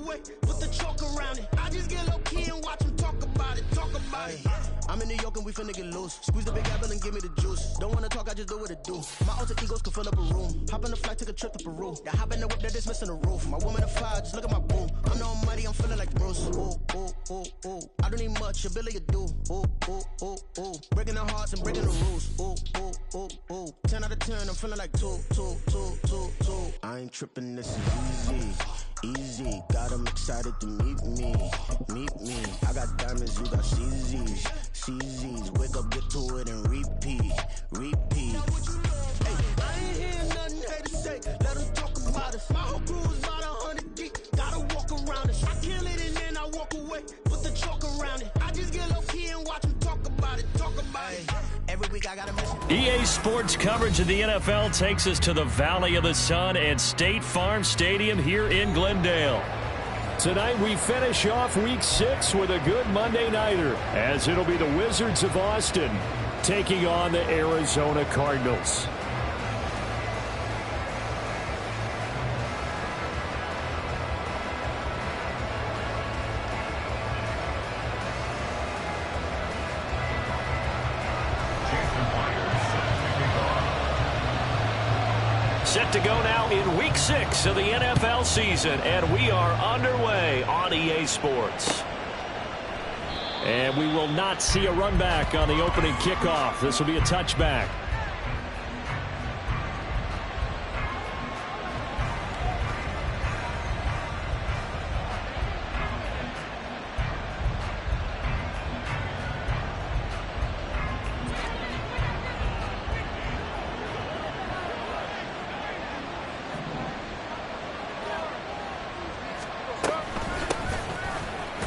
away, put the chalk around it. I just get low key and watch them talk about it. I'm in New York and we finna get loose. Squeeze the big apple and give me the juice. Don't wanna talk, I just do what it do. My alter egos can fill up a room. Hop on the flight, take a trip to Peru. Yeah, hop in the whip that is missing the roof. My woman a fire, just look at my boo. I'm the almighty, I'm feeling like Bruce. Ooh, ooh, ooh, ooh. I don't need much, ability to do. Ooh, ooh, ooh, ooh. Breaking the hearts and breaking the rules. Ooh, ooh, ooh, ooh. 10 out of 10, I'm feeling like 2. I ain't tripping, this is easy. Easy, got them excited to meet me. I got diamonds, you got CZs. Wake up, get to it and repeat. Hey, I ain't hearing nothing haters say. Let them talk about us. My whole crew is about 100 deep. Gotta walk around us. I kill it and then I walk away. Put the chalk around it. I just get low key and watch them talk about it. Every week I gotta miss it. EA Sports coverage of the NFL takes us to the Valley of the Sun and State Farm Stadium here in Glendale. Tonight we finish off Week 6 with a good Monday nighter, as it'll be the Wizards of Austin taking on the Arizona Cardinals. Set to go now in Week 6 of the NFL season, and we are underway on EA Sports. And we will not see a run back on the opening kickoff. This will be a touchback.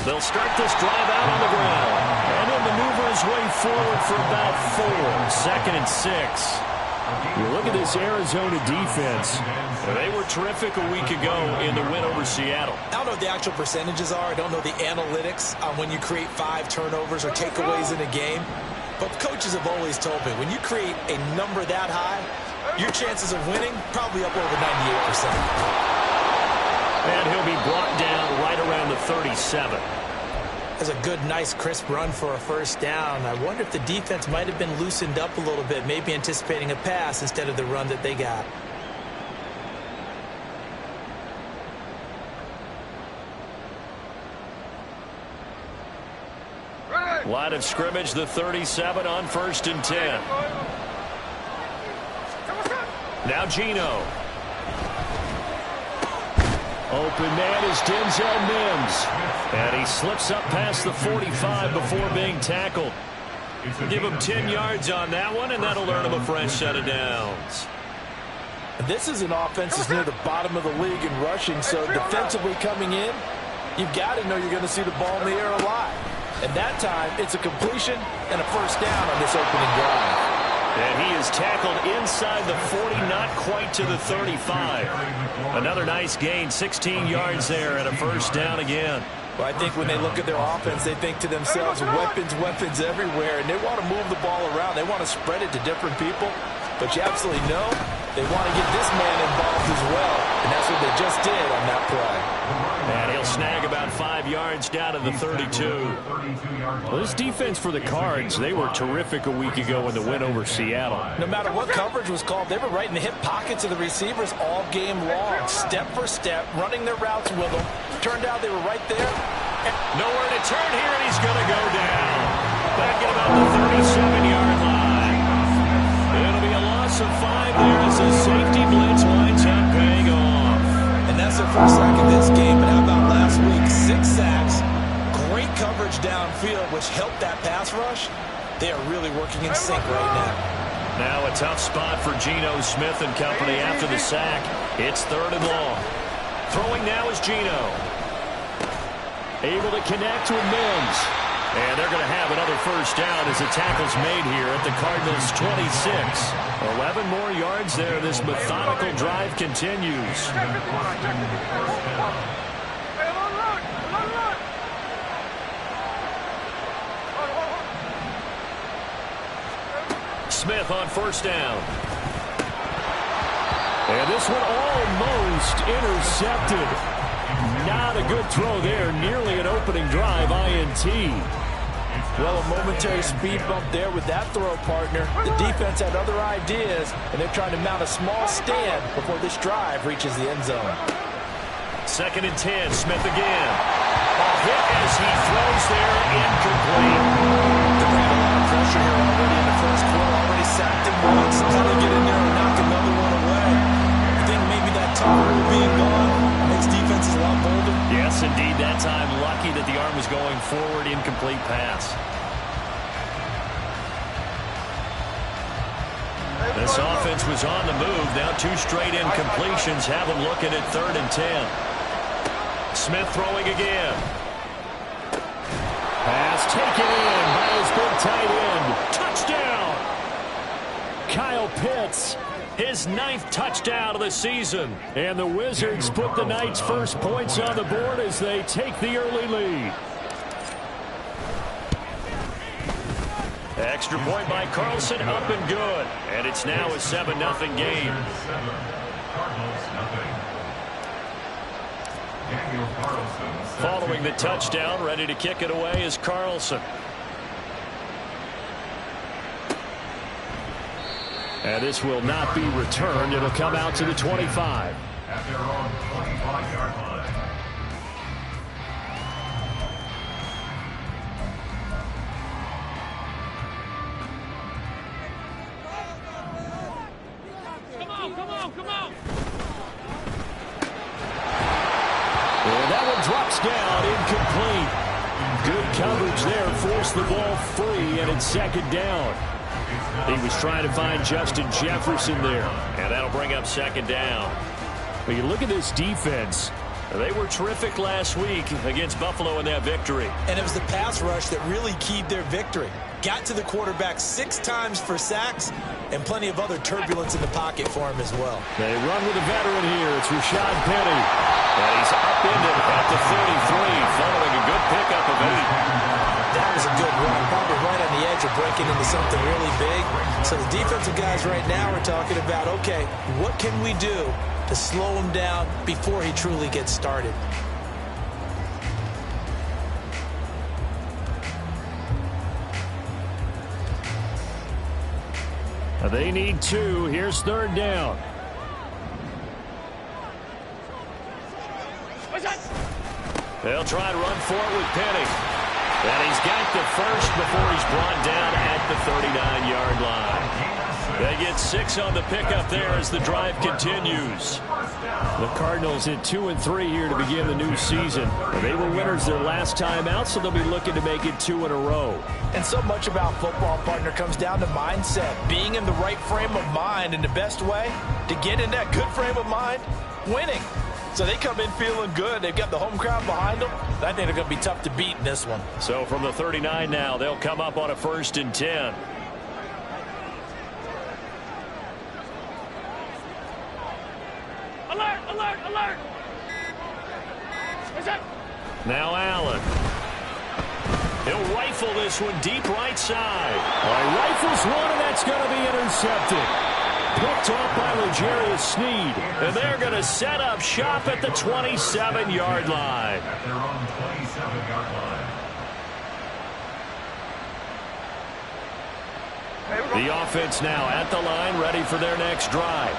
They'll start this drive out on the ground. And he'll maneuver his way forward for about 4. 2nd and 6. You look at this Arizona defense. They were terrific a week ago in the win over Seattle. I don't know what the actual percentages are. I don't know the analytics on when you create 5 turnovers or takeaways in a game. But coaches have always told me, when you create a number that high, your chances of winning probably up over 98%. And he'll be brought down right around the 37. That's a good, nice, crisp run for a first down. I wonder if the defense might have been loosened up a little bit, maybe anticipating a pass instead of the run that they got. Line of scrimmage, the 37 on 1st and 10. Now Geno. Open man is Denzel Mims. And he slips up past the 45 before being tackled. Give him 10 yards on that one, and that'll earn him a fresh set of downs. This is an offense that's near the bottom of the league in rushing, so defensively coming in, you've got to know you're going to see the ball in the air a lot. And that time, it's a completion and a first down on this opening drive. And he is tackled inside the 40, not quite to the 35. Another nice gain, 16 yards there, and a first down again. Well, I think when they look at their offense, they think to themselves, weapons everywhere, and they want to move the ball around. They want to spread it to different people. But you absolutely know they want to get this man involved as well, and that's what they just did on that play. And he'll snag about 5 yards down to the 32. Well, this defense for the Cards, they were terrific a week ago in the win over Seattle. No matter what coverage was called, they were right in the hip pockets of the receivers all game long, step for step, running their routes with them. Turned out they were right there. Nowhere to turn here, and he's going to go down. Back at about the 37-yard line. It'll be a loss of 5 there as the safety blitz winds up paying off. And that's their first sack of this game, but how about last week? 6 sacks, great coverage downfield, which helped that pass rush. They are really working in sync right now. Now a tough spot for Geno Smith and company after the sack. It's 3rd and long. Throwing now is Geno. Able to connect with Mims. And they're going to have another first down as the tackle's made here at the Cardinals' 26. 11 more yards there. This methodical drive continues. Smith on first down. And this one almost intercepted. Not a good throw there. Nearly an opening drive INT. Well, a momentary speed bump there with that throw, partner. The defense had other ideas, and they're trying to mount a small stand before this drive reaches the end zone. 2nd and 10, Smith again. A hit as he throws there, incomplete. They're bringing a lot of pressure here already in the first quarter. Already sacked him once. How to get in there and knock another one away. I think maybe that top rule being gone makes defenses a lot bolder. Yes, indeed. That time, lucky that the arm was going forward, incomplete pass. This offense was on the move. Now 2 straight incompletions have them looking at 3rd and 10. Smith throwing again. Pass taken in by his big tight end. Touchdown! Kyle Pitts, his 9th touchdown of the season. And the Wizards put the Knights' first points on the board as they take the early lead. Extra point by Carlson, up and good. And it's now a 7-0 game. Following the touchdown, ready to kick it away is Carlson. And this will not be returned. It'll come out to the 25. At their own 25-yard line. And that one drops down, incomplete. Good coverage there, forced the ball free, and it's 2nd down. He was trying to find Justin Jefferson there, and that'll bring up 2nd down. But you look at this defense. They were terrific last week against Buffalo in that victory. And it was the pass rush that really keyed their victory. Got to the quarterback 6 times for sacks and plenty of other turbulence in the pocket for him as well. They run with a veteran here. It's Rashad Penny. And he's upended at the 33 following a good pickup of 8. That was a good run, probably right on the edge of breaking into something really big. So the defensive guys right now are talking about, okay, what can we do to slow him down before he truly gets started? They need 2. Here's 3rd down. They'll try to run for it with Penny. And he's got the first before he's brought down at the 39-yard line. They get 6 on the pickup there as the drive continues. The Cardinals hit 2 and 3 here to begin the new season. They were winners their last time out, so they'll be looking to make it 2 in a row. And so much about football, partner, comes down to mindset. Being in the right frame of mind, and the best way to get in that good frame of mind, winning. So they come in feeling good. They've got the home crowd behind them. I think they're going to be tough to beat in this one. So from the 39 now, they'll come up on a 1st and 10. Alert, alert, alert! Now Allen. He'll rifle this one deep right side. Rifles one, and that's going to be intercepted. Picked off by L'Jarius Sneed. And they're going to set up shop at the 27-yard line. At their own 27-yard line. The offense now at the line, ready for their next drive.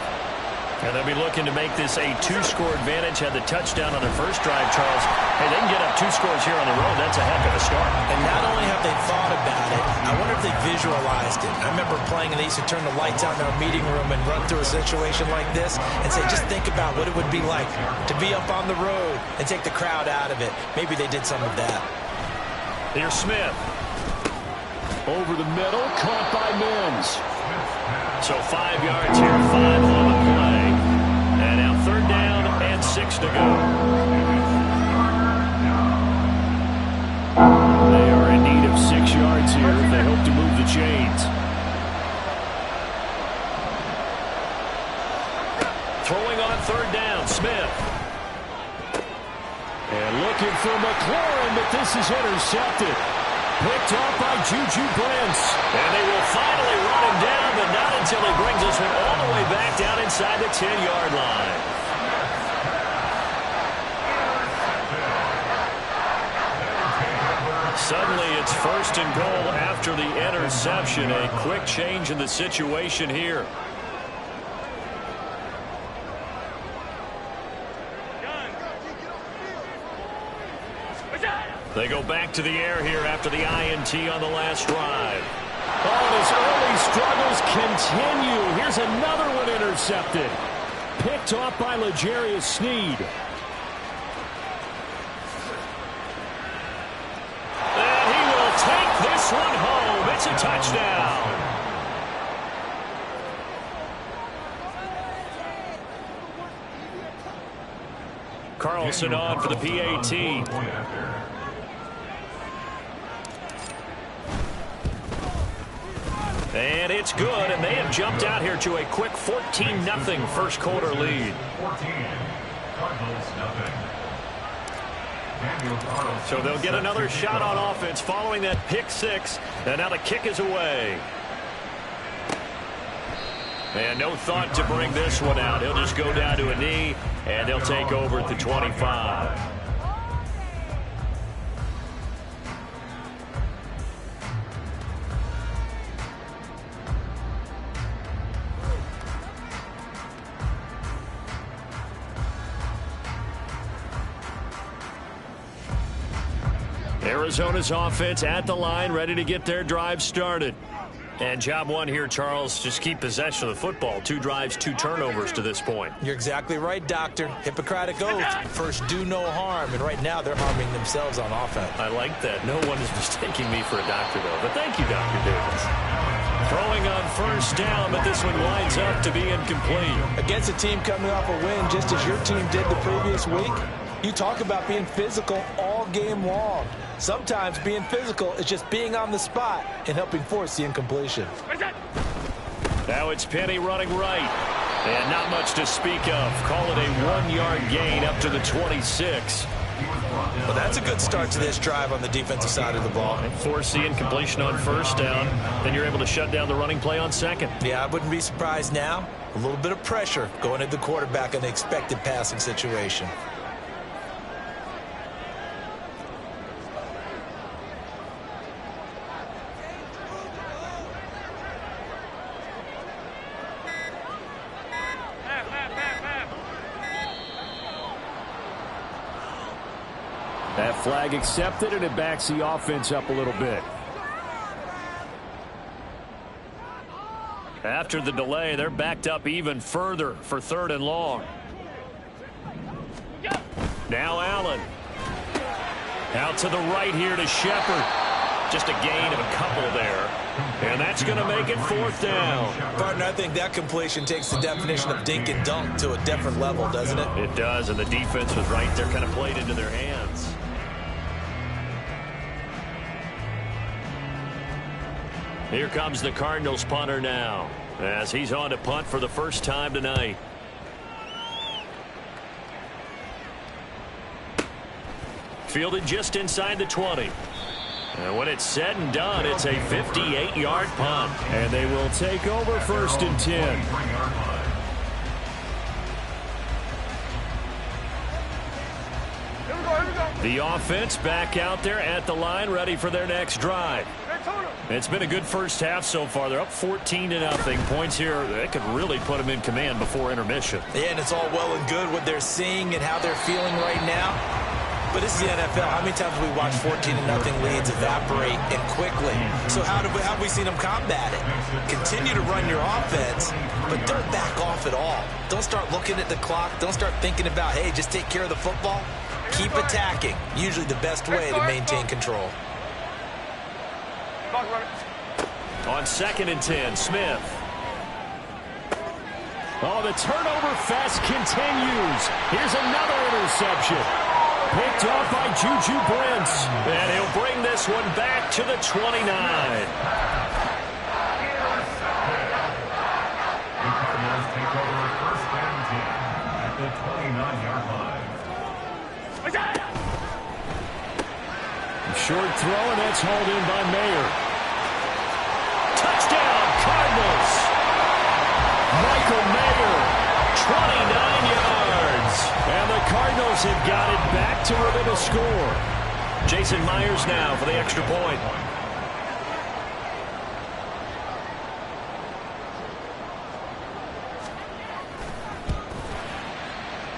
And they'll be looking to make this a 2-score advantage. Had the touchdown on their first drive, Charles. Hey, they can get up 2 scores here on the road. That's a heck of a start. And not only have they thought about it, I wonder if they visualized it. I remember playing, and they used to turn the lights out in our meeting room and run through a situation like this and say, just think about what it would be like to be up on the road and take the crowd out of it. Maybe they did some of that. Here's Smith. Over the middle, caught by Mims. So 5 yards here, 5 on the play. And now 3rd down and 6 to go. They are in need of 6 yards here if they hope to move the chains. Throwing on 3rd down, Smith. And looking for McLaurin, but this is intercepted. Picked off by Juju Brents. And they will finally run him down, but not until he brings this one all the way back down inside the 10-yard line. it's first and goal after the interception. A quick change in the situation here. They go back to the air here after the INT on the last drive. Oh, and his early struggles continue. Here's another one intercepted. Picked off by L'Jarius Sneed. And he will take this one home. It's a touchdown. Carlson on for the PAT. And it's good, and they have jumped out here to a quick 14-0 first quarter lead. 14, Cardinals nothing. So they'll get another shot on offense following that pick six, and now the kick is away. And no thought to bring this one out. He'll just go down to a knee, and they'll take over at the 25. Arizona's offense at the line, ready to get their drive started. And job one here, Charles, just keep possession of the football. 2 drives, 2 turnovers to this point. You're exactly right, Doctor. Hippocratic oath. First, do no harm. And right now, they're harming themselves on offense. I like that. No one is mistaking me for a doctor, though. But thank you, Dr. Davis. Throwing on first down, but this one lines up to be incomplete. Against a team coming off a win, just as your team did the previous week, you talk about being physical all game long. Sometimes being physical is just being on the spot and helping force the incompletion. Now it's Penny running right. And not much to speak of. Call it a 1-yard gain up to the 26. Well, that's a good start to this drive on the defensive side of the ball. Force the incompletion on first down. Then you're able to shut down the running play on second. Yeah, I wouldn't be surprised now. A little bit of pressure going at the quarterback in the expected passing situation. That flag accepted, and it backs the offense up a little bit. After the delay, they're backed up even further for 3rd and long. Now Allen. Out to the right here to Shepard. Just a gain of a couple there. And that's going to make it 4th down. Partner, I think that completion takes the definition of dink and dunk to a different level, doesn't it? It does, and the defense was right there, kind of played into their hands. Here comes the Cardinals punter now, as he's on to punt for the first time tonight. Fielded just inside the 20. And when it's said and done, it's a 58-yard punt. And they will take over 1st and 10. The offense back out there at the line, ready for their next drive. It's been a good first half so far. They're up 14-0. Points here, that could really put them in command before intermission. Yeah, and it's all well and good what they're seeing and how they're feeling right now. But this is the NFL. How many times have we watched 14-0 leads evaporate and quickly? So how have we seen them combat it? Continue to run your offense, but don't back off at all. Don't start looking at the clock. Don't start thinking about, hey, just take care of the football. Keep attacking. Usually the best way to maintain control. On 2nd and 10, Smith. Oh, the turnover fest continues. Here's another interception. Picked off by Juju Brents. And he'll bring this one back to the 29. The Cardinals take over 1st and 10 at the 29-yard line. Short throw, and that's hauled in by Mayer. Touchdown, Cardinals. Michael Mayer, 29 yards. And the Cardinals have got it back to within a score. Jason Myers now for the extra point.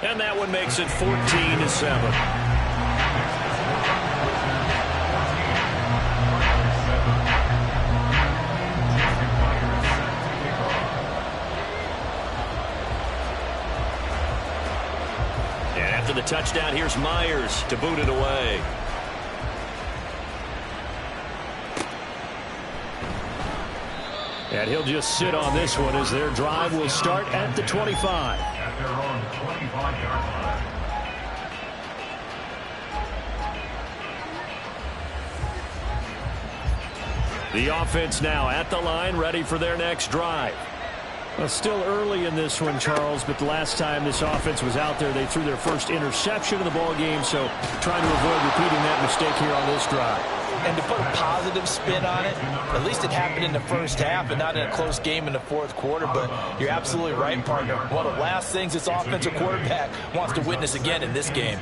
And that one makes it 14-7. After the touchdown, here's Myers to boot it away. And he'll just sit on this one as their drive will start at the 25. At their own 25-yard line. The offense now at the line, ready for their next drive. Well, still early in this one, Charles, but the last time this offense was out there, they threw their first interception of the ball game, so trying to avoid repeating that mistake here on this drive. And to put a positive spin on it, at least it happened in the first half and not in a close game in the fourth quarter, but you're absolutely right, partner. One of the last things this offensive quarterback wants to witness again in this game.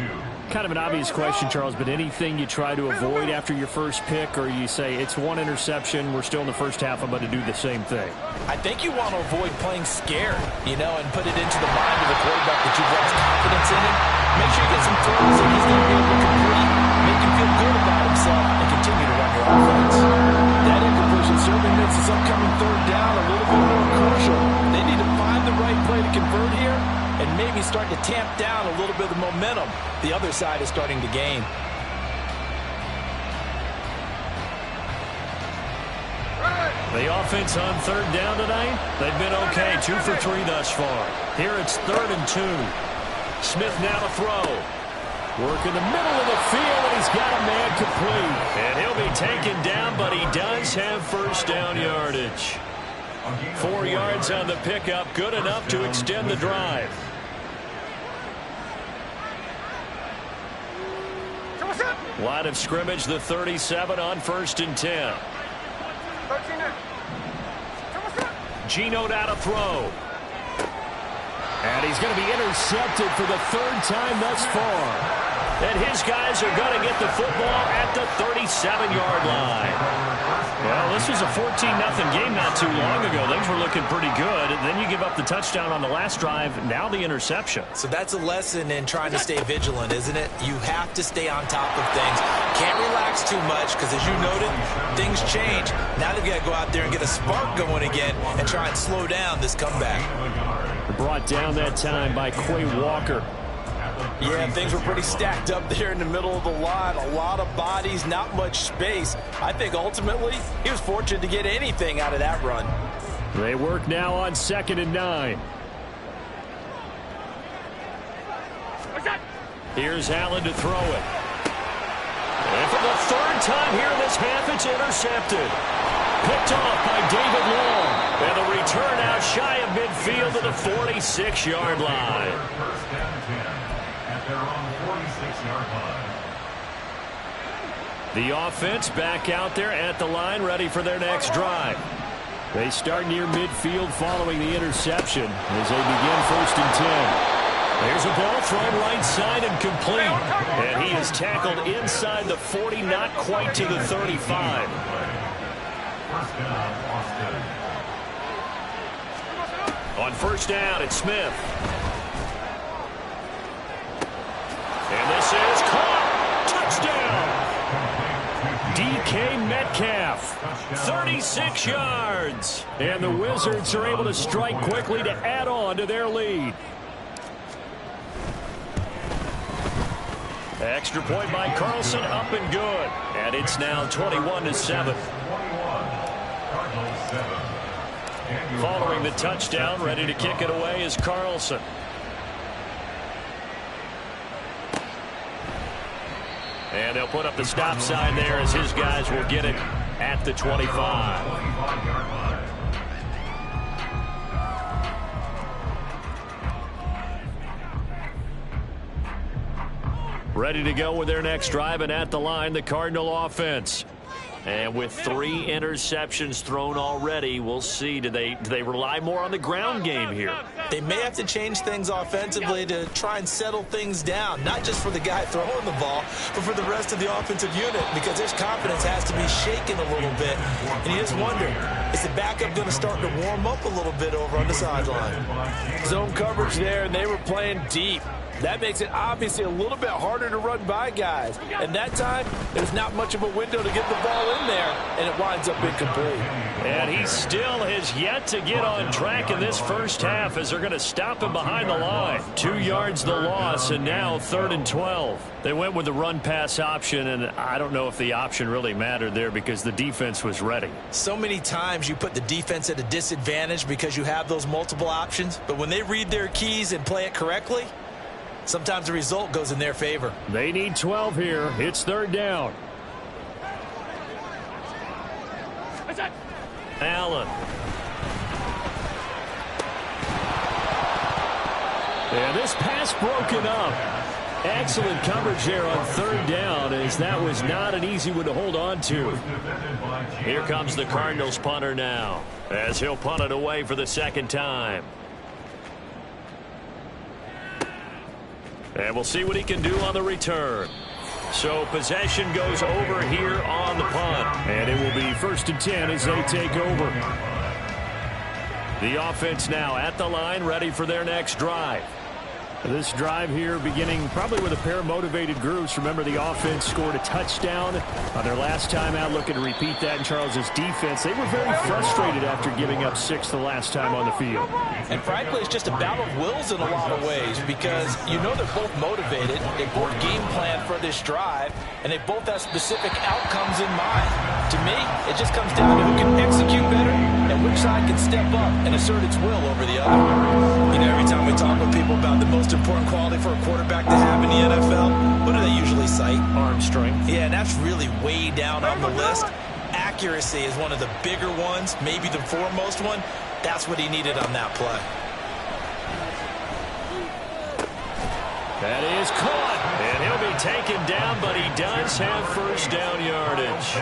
Kind of an obvious question, Charles, but anything you try to avoid after your first pick, or you say it's one interception, we're still in the first half, I'm going to do the same thing? I think you want to avoid playing scared, and put it into the mind of the quarterback that you've lost confidence in him. Make sure you get some throws that he's going to be able to complete, make him feel good about himself, and continue to run your offense. That incompletion certainly makes this upcoming third down a little bit more crucial. They need to find the right play to convert here, and maybe start to tamp down a little bit of the momentum the other side is starting to gain. The offense on third down tonight, they've been okay, 2 for 3 thus far. Here it's 3rd and 2. Smith now to throw. Work in the middle of the field, and he's got a man complete. And he'll be taken down, but he does have first down yardage. 4 yards on the pickup, good enough to extend the drive. Line of scrimmage, the 37 on 1st and 10. Geno now to throw. And he's going to be intercepted for the 3rd time thus far. And his guys are going to get the football at the 37-yard line. Well, this was a 14-0 game not too long ago. Things were looking pretty good. And then you give up the touchdown on the last drive. Now the interception. So that's a lesson in trying to stay vigilant, isn't it? You have to stay on top of things. Can't relax too much because, as you noted, things change. Now they've got to go out there and get a spark going again and try and slow down this comeback. Brought down that time by Quay Walker. Yeah, things were pretty stacked up there in the middle of the line. A lot of bodies, not much space. I think ultimately he was fortunate to get anything out of that run. They work now on 2nd and 9. Here's Allen to throw it. And for the 3rd time here in this half, it's intercepted. Picked off by David Long. And the return out shy of midfield to the 46-yard line. First down 10 at their own 46-yard line. The offense back out there at the line, ready for their next drive. They start near midfield following the interception as they begin 1st and 10. There's a ball thrown right side and complete. And he is tackled inside the 40, not quite to the 35. First down, Austin. On 1st down, it's Smith. And this is caught. Touchdown. DK Metcalf. 36 yards. And the Wizards are able to strike quickly to add on to their lead. Extra point by Carlson, up and good. And it's now 21-7. Following the touchdown, ready to kick it away is Carlson. And they'll put up the stop sign there as his guys will get it at the 25. Ready to go with their next drive, and at the line, the Cardinal offense. And with 3 interceptions thrown already, we'll see. Do they rely more on the ground game here? They may have to change things offensively to try and settle things down, not just for the guy throwing the ball, but for the rest of the offensive unit, because his confidence has to be shaken a little bit. And you just wonder, is the backup going to start to warm up a little bit over on the sideline? Zone coverage there, and they were playing deep. That makes it obviously a little bit harder to run by guys. And that time, there's not much of a window to get the ball in there, and it winds up incomplete. And he still has yet to get on track in this first half as they're going to stop him behind the line. 2 yards the loss, and now 3rd and 12. They went with the run-pass option, and I don't know if the option really mattered there because the defense was ready. So many times you put the defense at a disadvantage because you have those multiple options, but when they read their keys and play it correctly, sometimes the result goes in their favor. They need 12 here. It's 3rd down. Allen. And this pass broken up. Excellent coverage there on 3rd down, as that was not an easy one to hold on to. Here comes the Cardinals punter now, as he'll punt it away for the 2nd time. And we'll see what he can do on the return. So possession goes over here on the punt. And it will be 1st and 10 as they take over. The offense now at the line, ready for their next drive. This drive here beginning probably with a pair of motivated groups. Remember, the offense scored a touchdown on their last time out, looking to repeat that in Charles's defense. They were very frustrated after giving up 6 the last time on the field. And frankly, it's just a battle of wills in a lot of ways, because you know they're both motivated. They both game plan for this drive, and they both have specific outcomes in mind. To me, it just comes down to who can execute better and which side can step up and assert its will over the other. You know, every time we talk with people about the most important quality for a quarterback to have in the NFL, what do they usually cite? Arm strength. Yeah, and that's really way down on the list. Accuracy is one of the bigger ones, maybe the foremost one. That's what he needed on that play. That is caught, and he'll be taken down, but he does have 1st down yardage.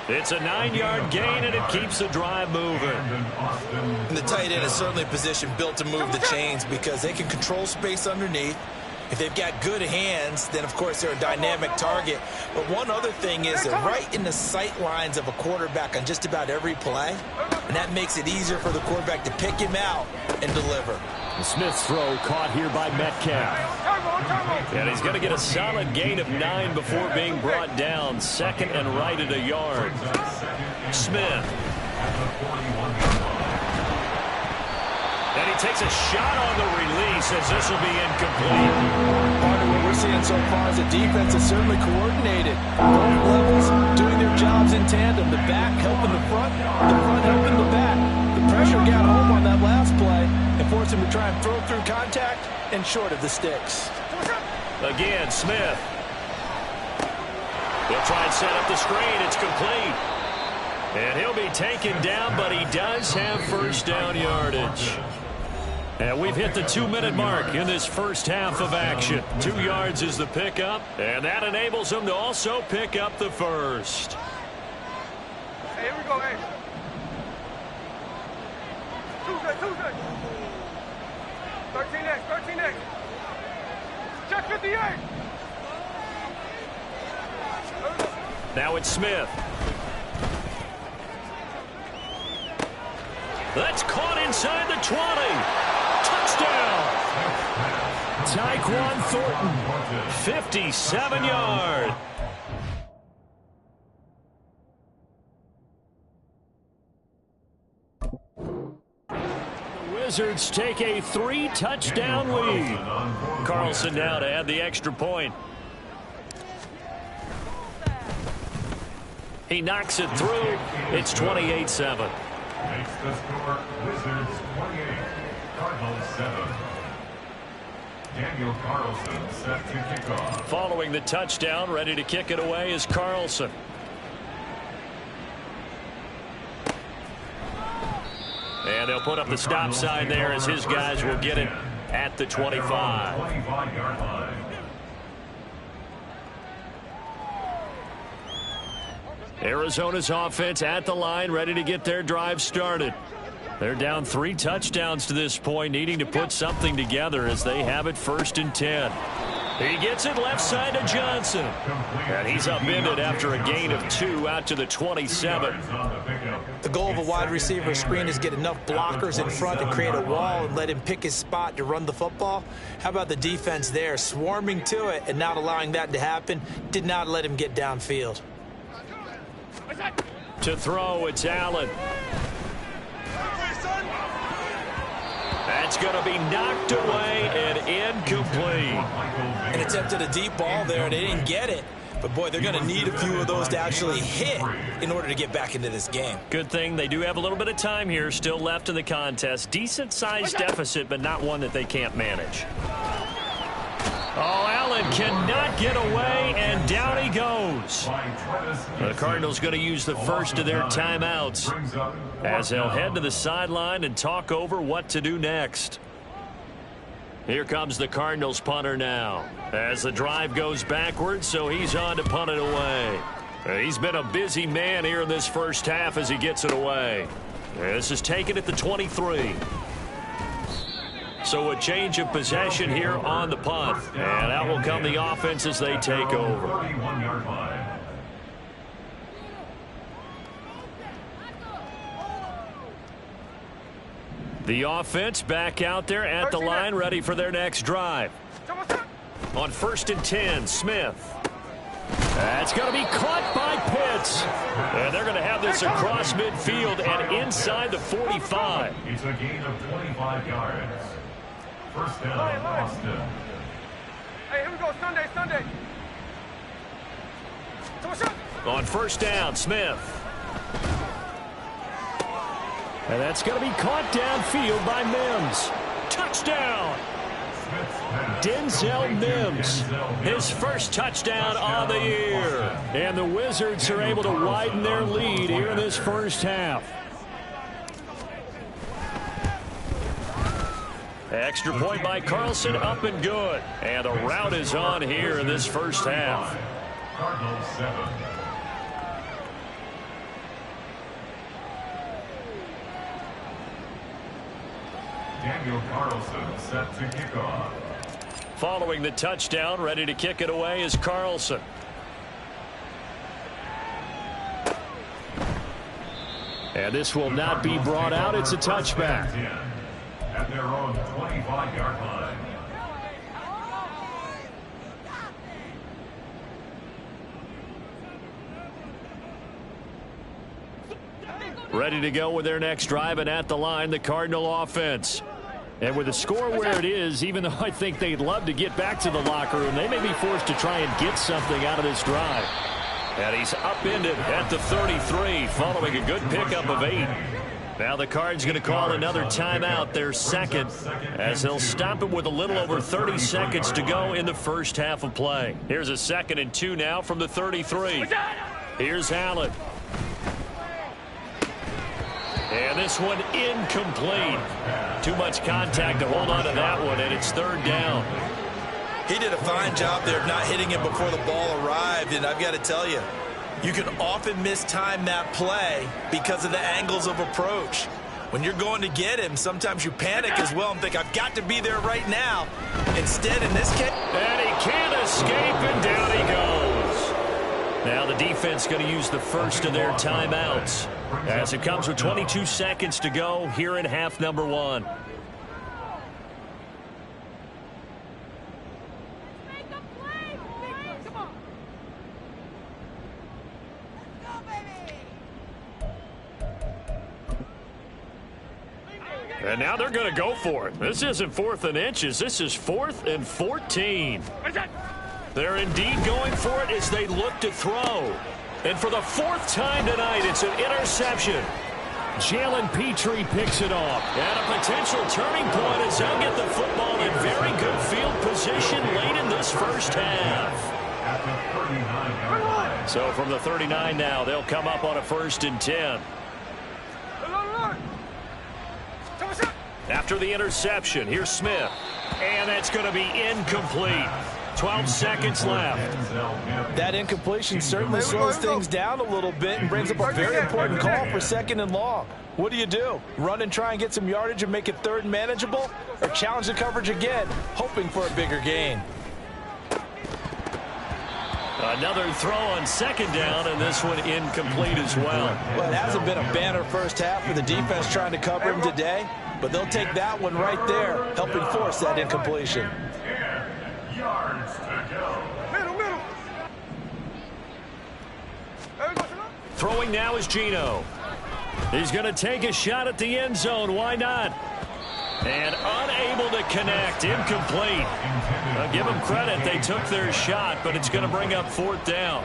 It's a 9-yard gain, and it keeps the drive moving. And the tight end is certainly a position built to move the chains because they can control space underneath. If they've got good hands, then, of course, they're a dynamic target. But one other thing is they're right in the sight lines of a quarterback on just about every play, and that makes it easier for the quarterback to pick him out and deliver. The Smith's throw caught here by Metcalf. And he's going to get a solid gain of 9 before being brought down. 2nd and right at a yard. Smith. And he takes a shot on the release as this will be incomplete. Part of what we're seeing so far is the defense is certainly coordinated. Both levels doing their jobs in tandem. The back helping the front helping the back. The pressure got home on that last play and forced him to try and throw through contact and short of the sticks. Again, Smith. He'll try and set up the screen. It's complete. And he'll be taken down, but he does have 1st down yardage. And we've hit the 2-minute mark in this first half of action. 2 yards is the pickup, and that enables him to also pick up the 1st. Hey, here we go, hey. Tuesday. 13X. Check 58. Now it's Smith. That's caught inside the 20. Touchdown. Tyquan Thornton, 57 yards. The Wizards take a 3-touchdown lead. Carlson now to add the extra point. He knocks it through. It's 28-7. Makes the score Wizards 28, Cardinals 7. Daniel Carlson set to kick off. Following the touchdown, ready to kick it away is Carlson. And they'll put up the stop sign there as his guys will get it at the 25. 25-yard line. Arizona's offense at the line, ready to get their drive started. They're down 3 touchdowns to this point, needing to put something together as they have it 1st and 10. He gets it left side to Johnson. And he's upended after a gain of 2 out to the 27. The goal of a wide receiver screen is get enough blockers in front to create a wall and let him pick his spot to run the football. How about the defense there, swarming to it and not allowing that to happen? Did not let him get downfield. To throw, it's Allen. That's going to be knocked away and incomplete. And attempted a deep ball there, and they didn't get it. But, boy, they're going to need a few of those to actually hit in order to get back into this game. Good thing they do have a little bit of time here still left in the contest. Decent-sized deficit, but not one that they can't manage. Oh, Allen cannot get away, and down he goes. The Cardinals going to use the first of their timeouts as they'll head to the sideline and talk over what to do next. Here comes the Cardinals punter now as the drive goes backwards, so he's on to punt it away. He's been a busy man here in this first half as he gets it away. This is taken at the 23. So a change of possession here on the punt. And out will come the offense as they take over. The offense back out there at the line, ready for their next drive. On 1st and 10, Smith. That's going to be caught by Pitts. And they're going to have this across midfield and inside the 45. It's a gain of 25 yards. First down, Austin. Hey, here we go. Sunday. On 1st down, Smith. And that's going to be caught downfield by Mims. Touchdown! Denzel Mims, his first touchdown on the year. And the Wizards are able to widen their lead here in this first half. Extra point by Carlson, up and good. And the route is on here in this first half. Cardinals 7. Daniel Carlson set to kick off. Following the touchdown, ready to kick it away is Carlson. And this will not be brought out. It's a touchback. At their own 25-yard line. Ready to go with their next drive, and at the line, the Cardinal offense. And with the score where it is, even though I think they'd love to get back to the locker room, they may be forced to try and get something out of this drive. And he's upended at the 33, following a good pickup of 8. Now the Cards going to call another timeout, their second, as they'll stop it with a little over 30 seconds to go in the first half of play. Here's a 2nd and 2 now from the 33. Here's Allen. And this one incomplete. Too much contact to hold on to that one, and it's 3rd down. He did a fine job there of not hitting him before the ball arrived, and I've got to tell you, you can often mistime that play because of the angles of approach. When you're going to get him, sometimes you panic as well and think, I've got to be there right now. Instead, in this case... And he can't escape, and down he goes. Now the defense going to use the first of their timeouts as it comes with 22 seconds to go here in half number 1. And now they're going to go for it. This isn't 4th and inches. This is 4th and 14. They're indeed going for it as they look to throw. And for the 4th time tonight, it's an interception. Jalen Petrie picks it off. And a potential turning point as they'll get the football in very good field position late in this first half. At the 39-yard line. So from the 39 now, they'll come up on a 1st and 10. After the interception, here's Smith. And that's going to be incomplete. 12 seconds left. That incompletion certainly slows things down a little bit and brings up a very important call for 2nd and long. What do? Run and try and get some yardage and make it 3rd and manageable? Or challenge the coverage again, hoping for a bigger gain? Another throw on 2nd down, and this one incomplete as well. Well, it hasn't been a banner first half for the defense trying to cover him today, but they'll take that one right there, helping force that incompletion. 10 yards to go. Middle. Throwing now is Geno. He's going to take a shot at the end zone. Why not? And unable to connect. Incomplete. I'll give them credit. They took their shot, but it's going to bring up 4th down.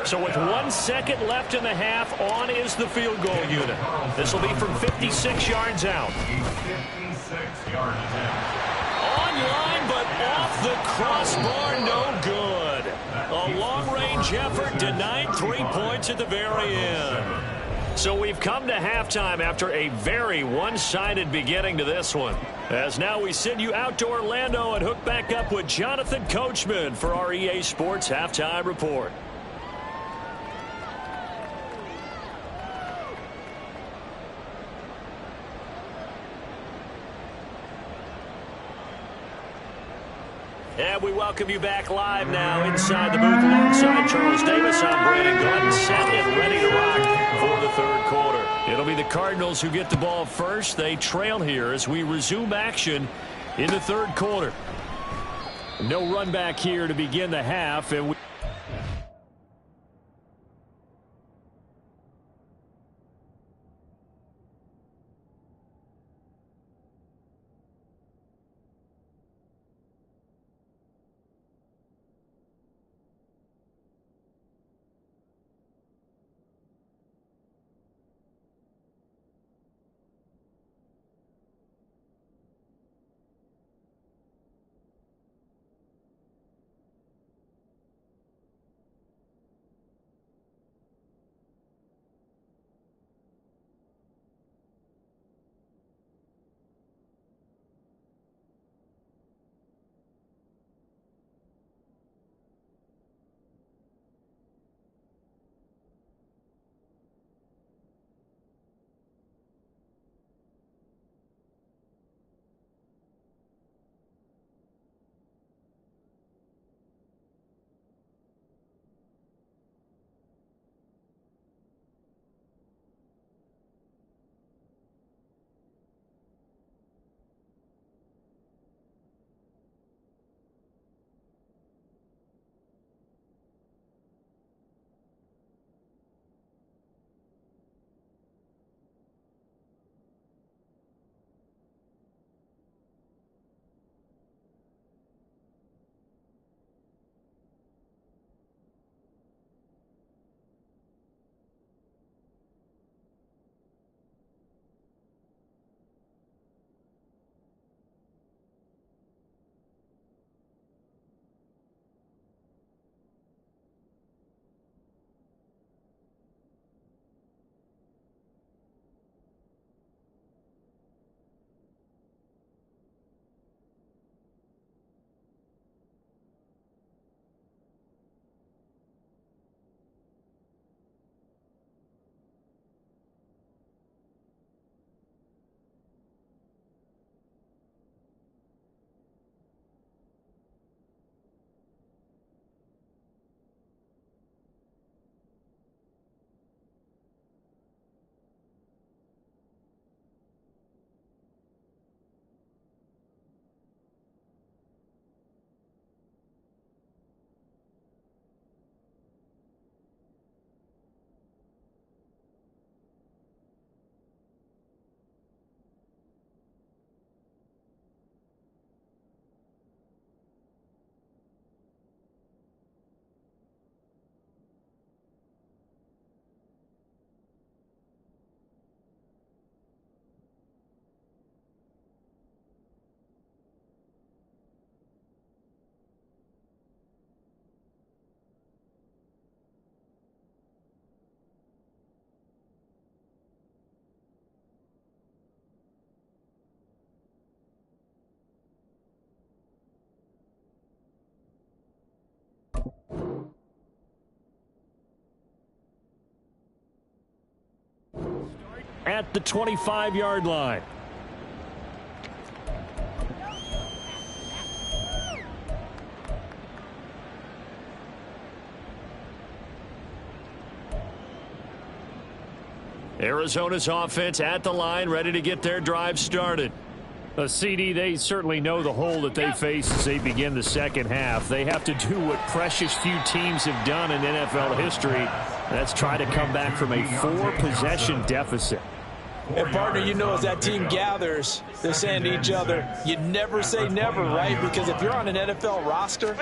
So with 1 second left in the half, on is the field goal unit. This will be from 56 yards out. 56 yards out. Online, but off the crossbar, no good. A long-range effort denied 3 points at the very end. So we've come to halftime after a very one-sided beginning to this one. As now we send you out to Orlando and hook back up with Jonathan Coachman for our EA Sports Halftime Report. And we welcome you back live now inside the booth alongside Charles Davis. I'm Brandon Glenn, set and ready to rock for the 3rd quarter. It'll be the Cardinals who get the ball first. They trail here as we resume action in the 3rd quarter. No run back here to begin the half, and we at the 25-yard line. Arizona's offense at the line, ready to get their drive started. CD, they certainly know the hole that they face as they begin the second half. They have to do what precious few teams have done in NFL history. That's try to come back from a 4-possession deficit. And, partner, you know, as that team gathers, they're saying to each other, you never say never, right? Because if you're on an NFL roster,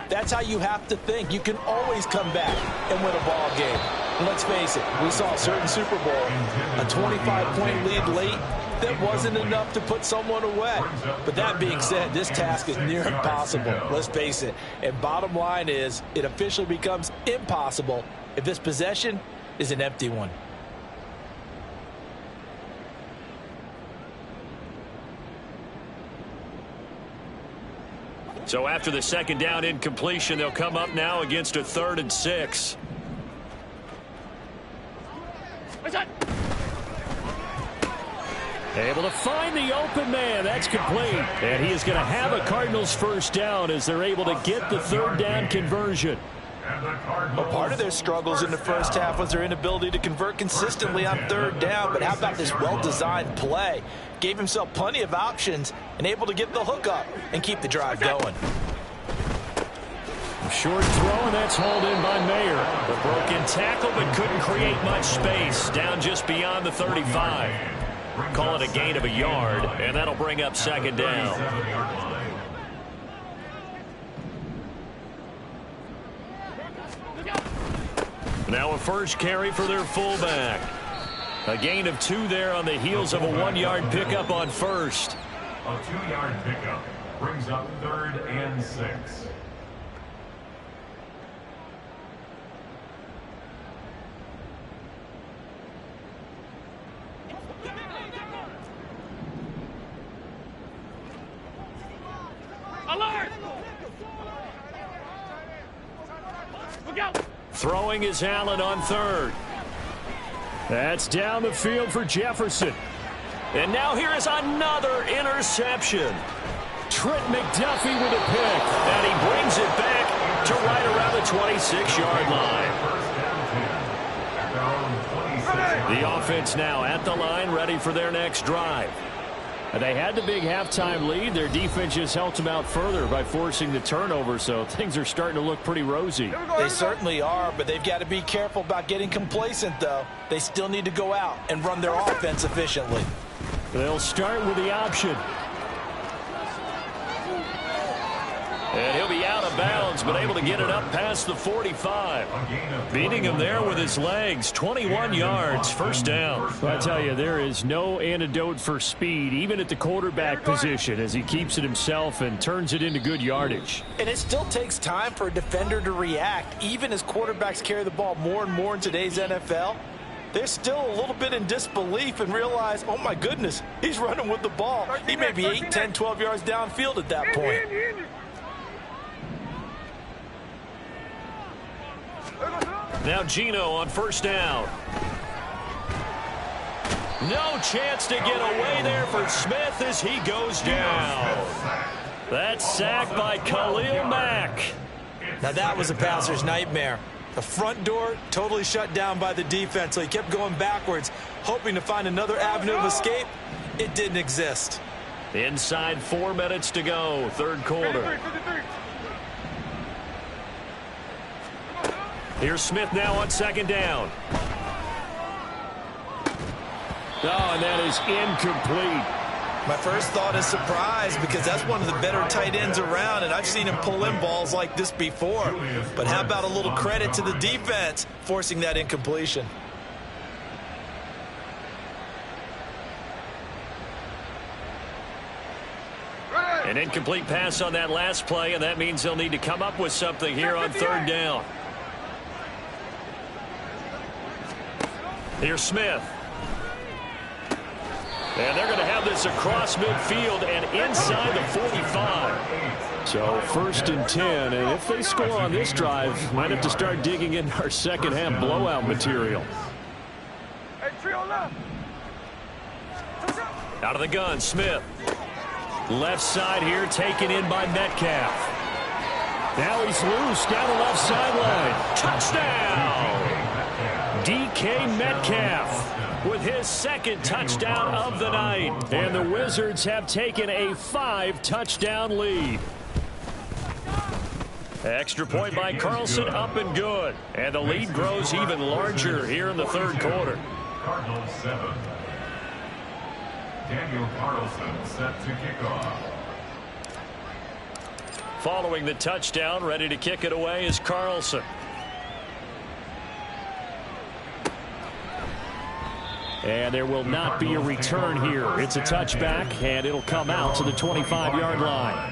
that's how you have to think. You can always come back and win a ball game. And let's face it, we saw a certain Super Bowl, a 25-point lead late. That wasn't enough to put someone away. But that being said, this task is near impossible. Let's face it. And bottom line is, it officially becomes impossible if this possession is an empty one. So after the second down incompletion, they'll come up now against a 3rd and 6. Able to find the open man. That's complete. And he is going to have a Cardinals first down as they're able to get the 3rd down conversion. Well, part of their struggles in the first half was their inability to convert consistently on 3rd down. But how about this well-designed play? Gave himself plenty of options and able to get the hook up and keep the drive going. Short throw, and that's hauled in by Mayer. The broken tackle, but couldn't create much space. Down just beyond the 35. Call it a gain of a yard, and that'll bring up 2nd down. Now a first carry for their fullback. A gain of 2 there on the heels of a 1-yard pickup on first. A 2-yard pickup brings up 3rd and 6. Throwing is Allen on 3rd. That's down the field for Jefferson. And now here is another interception. Trent McDuffie with a pick. And he brings it back to right around the 26-yard line. The offense now at the line, ready for their next drive. They had the big halftime lead. Their defense just helped them out further by forcing the turnover, so things are starting to look pretty rosy. They certainly are, but they've got to be careful about getting complacent, though. They still need to go out and run their offense efficiently. They'll start with the option. And he'll be out of bounds, but able to get it up past the 45. Beating him there with his legs. 21 yards, first down. I tell you, there is no antidote for speed, even at the quarterback position, as he keeps it himself and turns it into good yardage. And it still takes time for a defender to react, even as quarterbacks carry the ball more and more in today's NFL. They're still a little bit in disbelief and realize, oh my goodness, he's running with the ball. He may be 8, 10, 12 yards downfield at that point. Now Geno on first down. No chance to get away there for Smith as he goes down. That's sacked by Khalil Mack. Now that was a passer's nightmare. The front door totally shut down by the defense, so he kept going backwards, hoping to find another avenue of escape. It didn't exist. Inside 4 minutes to go, 3rd quarter. Here's Smith now on 2nd down. Oh, and that is incomplete. My first thought is surprise, because that's one of the better tight ends around, and I've seen him pull in balls like this before. But how about a little credit to the defense forcing that incompletion? An incomplete pass on that last play, and that means they'll need to come up with something here on 3rd down. Here's Smith. And they're going to have this across midfield and inside the 45. So 1st and 10, and if they score on this drive, might have to start digging in our second half blowout material. Hey, trio left. Out of the gun, Smith. Left side here, taken in by Metcalf. Now he's loose down the left sideline. Touchdown! DK Metcalf with his second touchdown of the night. And the Wizards have taken a 5-touchdown lead. Extra point by Carlson, up and good. And the lead grows even larger here in the third quarter. Cardinals 7. Daniel Carlson set to kick off. Following the touchdown, ready to kick it away is Carlson. And there will not be a return here. It's a touchback, and it'll come out to the 25-yard line.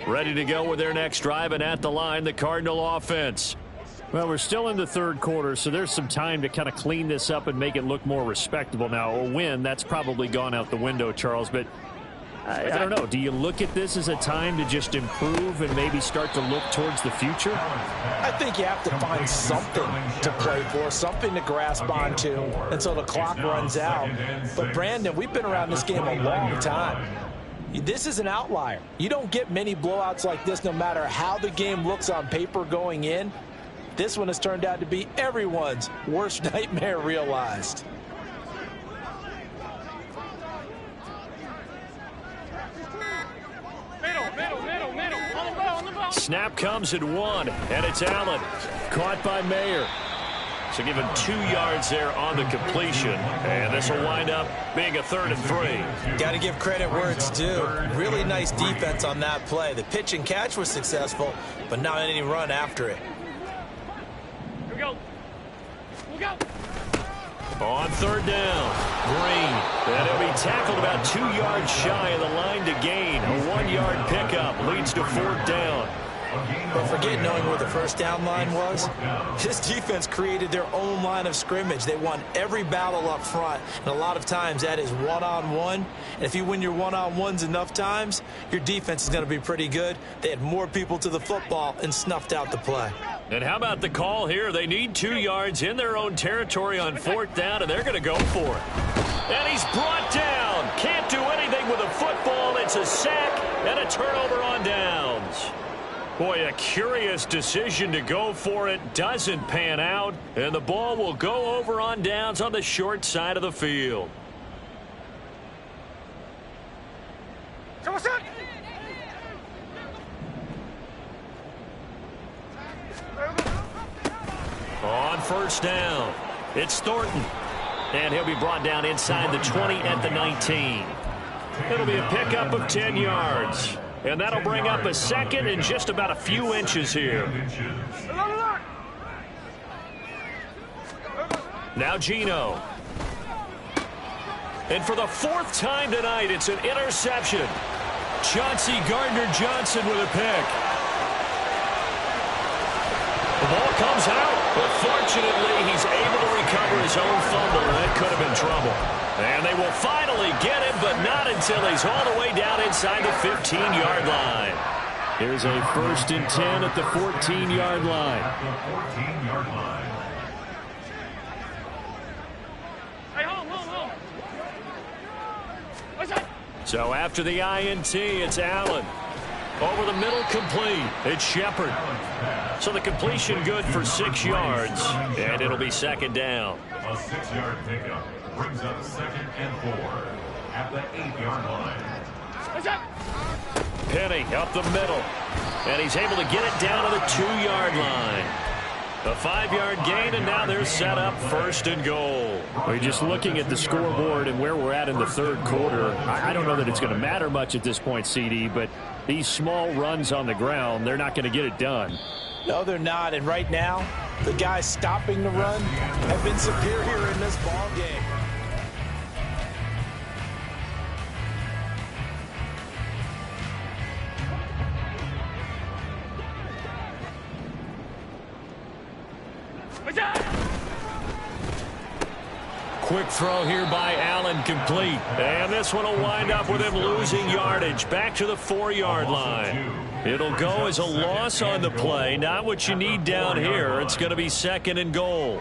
Ready to go with their next drive, and at the line, the Cardinal offense. Well, we're still in the third quarter, so there's some time to kind of clean this up and make it look more respectable. Now, a win, that's probably gone out the window, Charles, but I don't know. Do you look at this as a time to just improve and maybe start to look towards the future? I think you have to find something to play for, something to grasp onto until the clock runs out. But, Brandon, we've been around this game a long time. This is an outlier. You don't get many blowouts like this no matter how the game looks on paper going in. This one has turned out to be everyone's worst nightmare realized. Snap comes at 1, and it's Allen. Caught by Mayer. So give him 2 yards there on the completion. And this will wind up being a 3rd and 3. Got to give credit where it's due. Really nice defense on that play. The pitch and catch was successful, but not any run after it. Here we go. Here we go. On 3rd down, Green. And he'll be tackled about 2 yards shy of the line to gain. A 1-yard pickup leads to 4th down. But forget knowing where the first down line was. This defense created their own line of scrimmage. They won every battle up front, and a lot of times that is one-on-one. And if you win your one-on-ones enough times, your defense is going to be pretty good. They had more people to the football and snuffed out the play. And how about the call here? They need 2 yards in their own territory on 4th down, and they're going to go for it. And he's brought down. Can't do anything with a football. It's a sack and a turnover on downs. Boy, a curious decision to go for it. Doesn't pan out, and the ball will go over on downs on the short side of the field. On 1st down, it's Thornton. And he'll be brought down inside the 20 at the 19. It'll be a pickup of 10 yards. And that'll bring up a 2nd and just about a few inches here. Now Geno. And for the 4th time tonight, it's an interception. Chauncey Gardner-Johnson with a pick. The ball comes out, but fortunately he's able to recover his own fumble. That could have been trouble. And they will finally get him, but not until he's all the way down inside the 15-yard line. Here's a 1st and 10 at the 14-yard line. Hey, home. What's that? So after the INT, it's Allen. Over the middle, complete. It's Shepard. So the completion good for 6 yards, and it'll be 2nd down. A 6-yard pickup brings up 2nd and 4 at the 8-yard line. What's that? Penny up the middle, and he's able to get it down to the 2-yard line. A 5-yard gain, and now they're set up 1st and goal. We're just looking at the scoreboard and where we're at in the third quarter. I don't know that it's going to matter much at this point, CD, but these small runs on the ground, they're not going to get it done. No, they're not. And right now, the guys stopping the run have been superior in this ball game. quick throw here by Allen, complete. And this one will wind up with him losing yardage back to the 4-yard line. It'll go as a loss on the play. Not what you need down here. It's going to be 2nd and goal.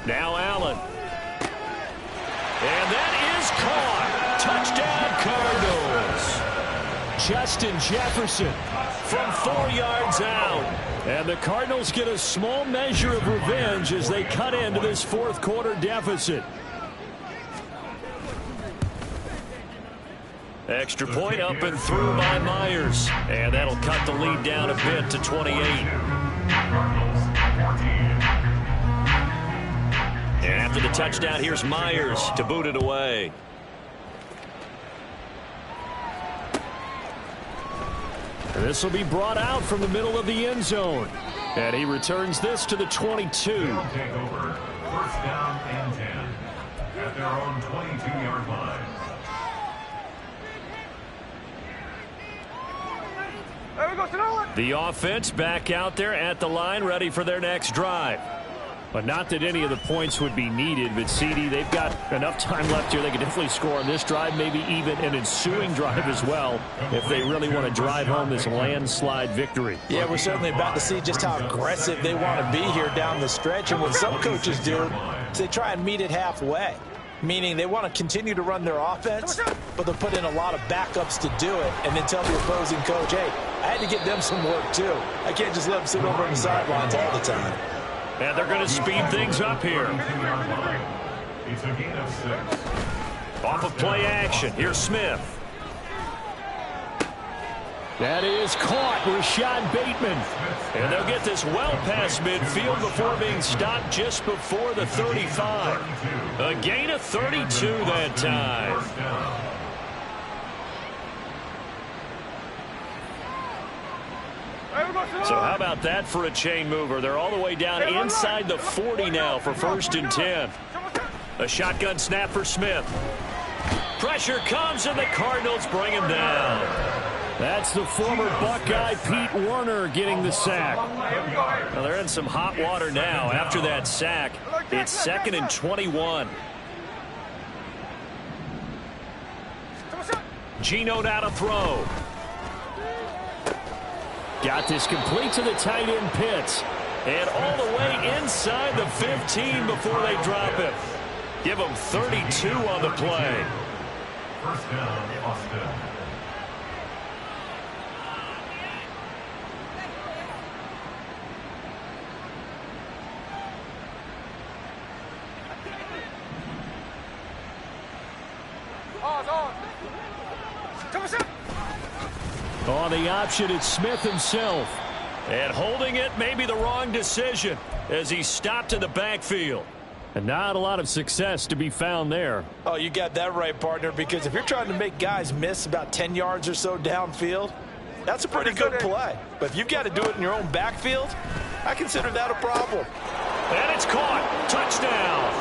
Now Allen. And that is caught. Touchdown, Cardinals. Justin Jefferson from 4 yards out. And the Cardinals get a small measure of revenge as they cut into this 4th quarter deficit. Extra point up and through by Myers. And that'll cut the lead down a bit to 28. And after the touchdown, here's Myers to boot it away. And this will be brought out from the middle of the end zone. And he returns this to the 22. They'll take over 1st down and 10 at their own 22-yard line. The offense back out there at the line, ready for their next drive. But not that any of the points would be needed, but CD, they've got enough time left here. They can definitely score on this drive, maybe even an ensuing drive as well, if they really want to drive home this landslide victory. Yeah, we're certainly about to see just how aggressive they want to be here down the stretch. And what some coaches do is they try and meet it halfway, meaning they want to continue to run their offense, but they'll put in a lot of backups to do it, and then tell the opposing coach, hey, I had to get them some work too. I can't just let them sit over on the sidelines all the time. And they're going to speed things up here. It's a gain of 6. Off of play action, here's Smith. That is caught, Rashad Bateman. And they'll get this well past midfield before being stopped just before the 35. A gain of 32 that time. So how about that for a chain mover? They're all the way down inside the 40 now for 1st and 10. A shotgun snap for Smith. Pressure comes and the Cardinals bring him down. That's the former Buckeye Pete Werner getting the sack. Well, they're in some hot water now after that sack. It's 2nd and 21. Geno now to throw. Got this complete to the tight end Pitts. And all the way inside the 15 before they drop him. Give him 32 on the play. 1st down, Austin. On the option, it's Smith himself. And holding it may be the wrong decision as he stopped in the backfield. And not a lot of success to be found there. Oh, you got that right, partner, because if you're trying to make guys miss about 10 yards or so downfield, that's a pretty good play. But if you've got to do it in your own backfield, I consider that a problem. And it's caught. Touchdown.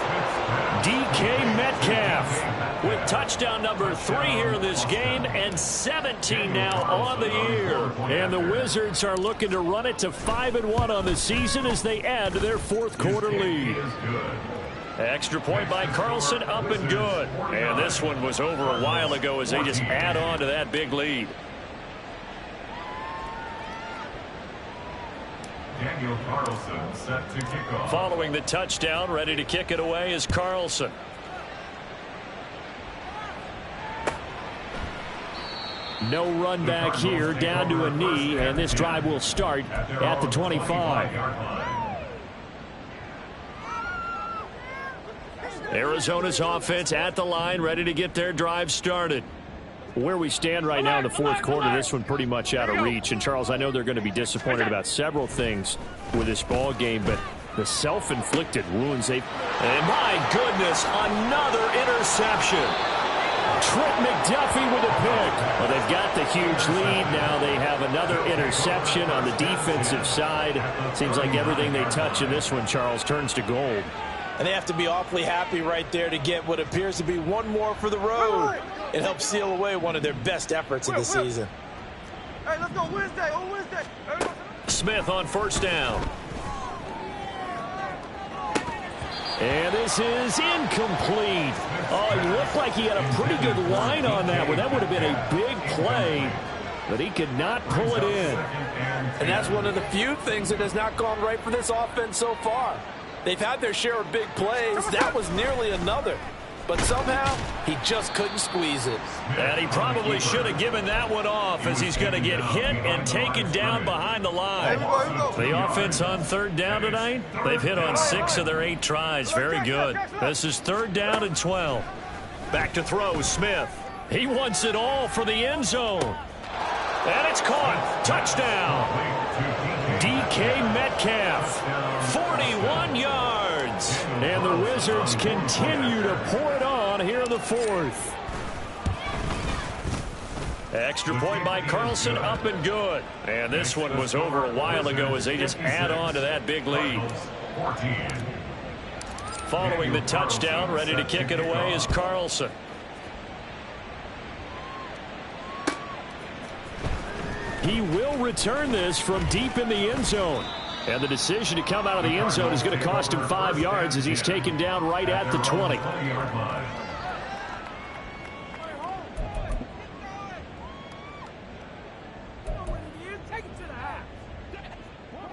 DK Metcalf with touchdown number 3 here in this game and 17 now on the year. And the Wizards are looking to run it to 5-1 on the season as they add to their 4th quarter lead. Extra point by Carlson, up and good. And this one was over a while ago as they just add on to that big lead. Daniel Carlson set to kick off. Following the touchdown, ready to kick it away is Carlson. No run back here, down to a knee, and this drive will start at the 25. Arizona's offense at the line, ready to get their drive started. Where we stand right now in the 4th quarter, this one pretty much out of reach. And, Charles, I know they're going to be disappointed about several things with this ball game, but the self-inflicted wounds they've... And, my goodness, another interception. Trent McDuffie with a pick. Well, they've got the huge lead. Now they have another interception on the defensive side. Seems like everything they touch in this one, Charles, turns to gold. And they have to be awfully happy right there to get what appears to be one more for the road. It helps seal away one of their best efforts of the season. Hey, let's go Wednesday, on Wednesday. Smith on first down. And this is incomplete. Oh, it looked like he had a pretty good line on that one. That would have been a big play, but he could not pull it in. And that's one of the few things that has not gone right for this offense so far. They've had their share of big plays. That was nearly another. But somehow, he just couldn't squeeze it. And he probably should have given that one off, as he's going to get hit and taken down behind the line. The offense on third down tonight, they've hit on 6 of their 8 tries. Very good. This is 3rd down and 12. Back to throw, Smith. He wants it all for the end zone. And it's caught. Touchdown. DK Metcalf, 41 yards. And the Wizards continue to pour it on here in the 4th. Extra point by Carlson, up and good. And this one was over a while ago as they just add on to that big lead. Following the touchdown, ready to kick it away is Carlson. He will return this from deep in the end zone. And the decision to come out of the end zone is going to cost him 5 yards as he's taken down right at the 20.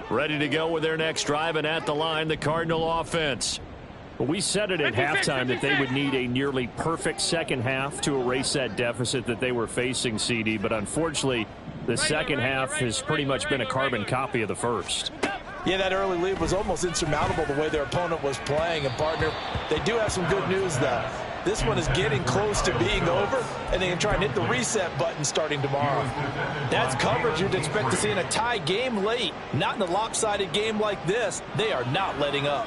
Ready to go with their next drive, and at the line, the Cardinal offense. We said it at halftime that they would need a nearly perfect second half to erase that deficit that they were facing, CD, but unfortunately, the second half has pretty much been a carbon copy of the first. Yeah, that early lead was almost insurmountable the way their opponent was playing. And, partner, they do have some good news, though. This one is getting close to being over, and they can try and hit the reset button starting tomorrow. That's coverage you'd expect to see in a tie game late. Not in a lopsided game like this. They are not letting up.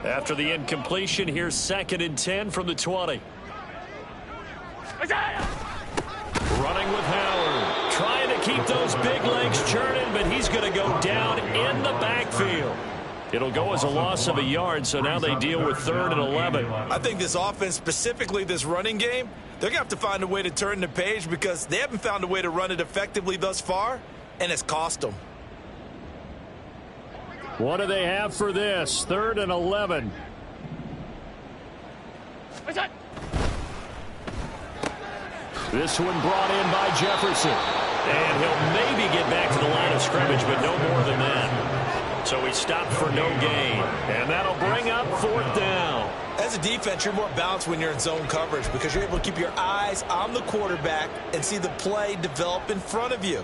After the incompletion, here's 2nd and 10 from the 20. Running with Howard. Trying to keep those big legs churning, but he's going to go down in the backfield. It'll go as a loss of a yard, so now they deal with 3rd and 11. I think this offense, specifically this running game, they're going to have to find a way to turn the page because they haven't found a way to run it effectively thus far, and it's cost them. What do they have for this? 3rd and 11. This one brought in by Jefferson. And he'll maybe get back to the line of scrimmage, but no more than that. So he stopped for no gain. And that'll bring up 4th down. As a defense, you're more balanced when you're in zone coverage because you're able to keep your eyes on the quarterback and see the play develop in front of you.